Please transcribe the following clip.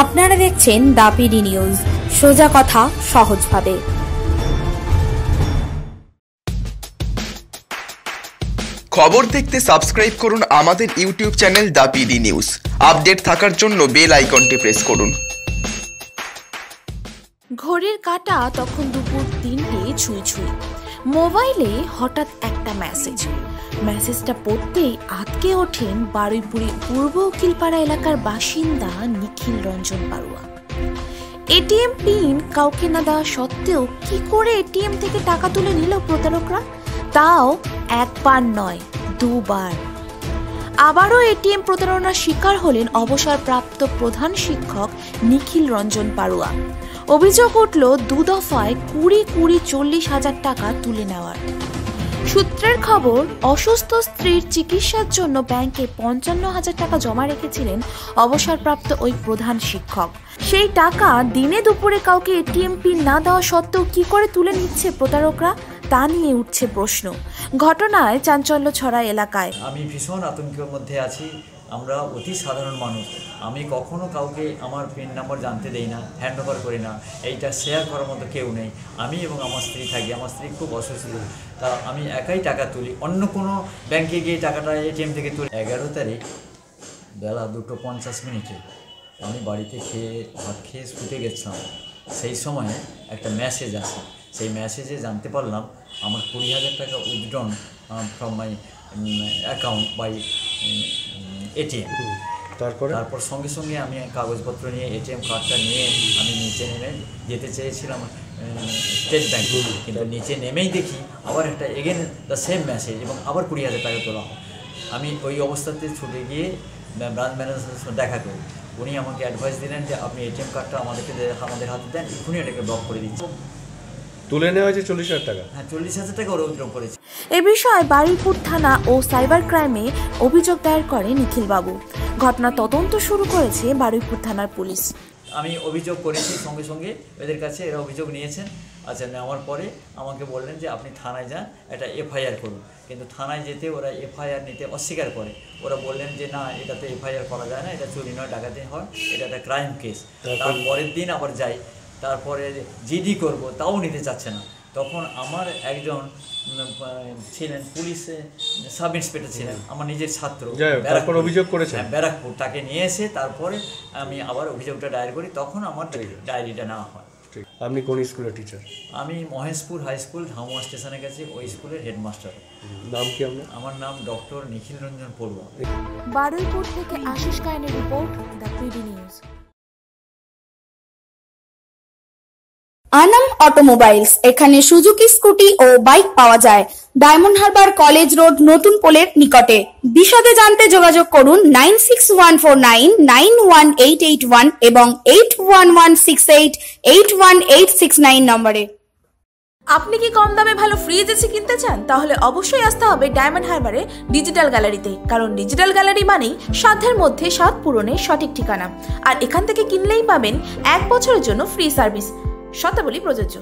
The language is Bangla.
আপনারা দেখছেন দ্য পিডি নিউজ, সোজা কথা সহজভাবে। খবর দেখতে সাবস্ক্রাইব করুন আমাদের YouTube channel the PD news. Update থাকার জন্য বেল আইকনটি প্রেস করুন। ঘড়ির কাঁটা তখন দুপুর 3টে ছুঁই ছুঁই। মোবাইলে হঠাৎ একটা মেসেজটা পড়তেই আটকে ওঠেন বারুইপুরের পূর্ব উকিলপাড়া এলাকার বাসিন্দা নিখিল রঞ্জন বাড়ুয়া। এটিএম পিন কাউকে না দেওয়া সত্ত্বেও কি করে এটিএম থেকে টাকা তুলে নিল প্রতারকরা, তাও একবার নয় দুবার। আবারও এটিএম প্রতারণার শিকার হলেন অবসরপ্রাপ্ত প্রধান শিক্ষক নিখিল রঞ্জন বাড়ুয়া। অভিযোগ উঠল দুদফায় 40,000 টাকা তুলে নেওয়ার। সূত্রের খবর, অসুস্থ স্ত্রীর চিকিৎসার জন্য ব্যাংকে 55,000 টাকা জমা রেখেছিলেন অবসরপ্রাপ্ত ওই প্রধান শিক্ষক। সেই টাকা দিনে দুপুরে কাউকে এটিএম পিন না দেওয়া সত্ত্বেও কি করে তুলে নিচ্ছে প্রতারকরা, তা নিয়ে উঠছে প্রশ্ন। ঘটনায় চাঞ্চল্য ছড়ায় এলাকায়। আমি ভীষণ আতঙ্কের মধ্যে আছি। আমরা অতি সাধারণ মানুষ, আমি কখনো কাউকে আমার পিন নাম্বার জানতে দেই না, হ্যান্ড ওভার করি না। এইটা শেয়ার করার মতো কেউ নেই। আমি এবং আমার স্ত্রী থাকি। আমার স্ত্রী খুব অসুস্থ, তা আমি একাই টাকা তুলি। অন্য কোনো ব্যাংকে গিয়ে টাকাটা এটিএম থেকে তুলি। 11 তারিখ বেলা 2:50 আমি বাড়িতে ভাত খেয়ে শুতে গেছিলাম। সেই সময় একটা মেসেজ আসে। সেই মেসেজে জানতে পারলাম আমার 20,000 টাকা withdrawn from my account by ATM. তারপর সঙ্গে সঙ্গে আমি কাগজপত্র নিয়ে এটিএম কার্ডটা নিয়ে আমি নিচে নেমে যেতে চেয়েছিলাম স্টেট ব্যাংক, কিন্তু নিচে নেমেই দেখি আবার একটা এগেন দ্য সেম মেসেজ এবং আবার 20,000 টাকা তোলা হয়। আমি ওই অবস্থাতে ছুটে গিয়ে ব্রাঞ্চ ম্যানেজারের সাথে দেখা করি। উনি আমাকে অ্যাডভাইস দিলেন যে আপনি এটিএম কার্ডটা আমাদের হাতে দেন, এক্ষুনি এটাকে ব্লক করে দিচ্ছি। তুলে নেওয়া হয়েছে 40,000 টাকা। হ্যাঁ, 40,000 টাকা ওরা উইথড্র করেছে। এ বিষয়ে বারুইপুর থানা ও সাইবার ক্রাইমে অভিযোগ দায়ের করে নিখিল বাবু। ঘটনা তদন্ত শুরু করেছে বারুইপুর থানার পুলিশ। আমি অভিযোগ করেছি, সঙ্গে সঙ্গে এদের কাছে এরা অভিযোগ নিয়েছেন। আচ্ছা, নেওয়ার পরে আমাকে বললেন যে আপনি থানায় যান, একটা এফআইআর করুন। কিন্তু থানায় যেতে ওরা এফআইআর নিতে অস্বীকার করে। ওরা বললেন যে না, এটাতে এফআইআর করা যায় না, এটা চুরি নয় ডাকাতি হয়, এটা একটা ক্রাইম কেস। তার পরের দিন আবার যাই, তারপরে জিডি করব, তাও নিতে চাচ্ছে না। তখন আমার একজন ছিলেন পুলিশে সাব ইন্সপেক্টর ছিলেন, আমার নিজের ছাত্র, অভিযোগ করেছেন ব্যারাকপুর, তাকে নিয়ে এসে তারপরে আমি আবার অভিযোগটা দায়ের করি। তখন আমার ডায়েরিটা নেওয়া হয়। আপনি কোন স্কুলের টিচার? আমি মহেশপুর হাই স্কুল, ধামুয়া স্টেশনের কাছে, ওই স্কুলের হেডমাস্টার। নাম কি আপনার? আমার নাম ডক্টর নিখিল রঞ্জন পড়ুয়া। বারুইপুর থেকে আশিস কায়েনের report, the PD news. Anam automobiles, এখানে সুজুকি স্কুটি ও বাইক পাওয়া যায়। ডায়মন্ড হারবার কলেজ রোড, নতুন পোলের নিকটে। বিশদে জানতে যোগাযোগ করুন 9614991881 এবং 8116881869 নম্বরে। আপনি কি কম দামে ভালো ফ্রিজ এসি কিনতে চান? তাহলে অবশ্যই আসতে হবে ডায়মন্ড হারবারে ডিজিটাল গ্যালারিতে, কারণ ডিজিটাল গ্যালারি মানেই সাধ্যের মধ্যে স্বাদ পূরণের সঠিক ঠিকানা। আর এখান থেকে কিনলেই পাবেন 1 বছরের জন্য ফ্রি সার্ভিস, শর্তাবলী প্রযোজ্য।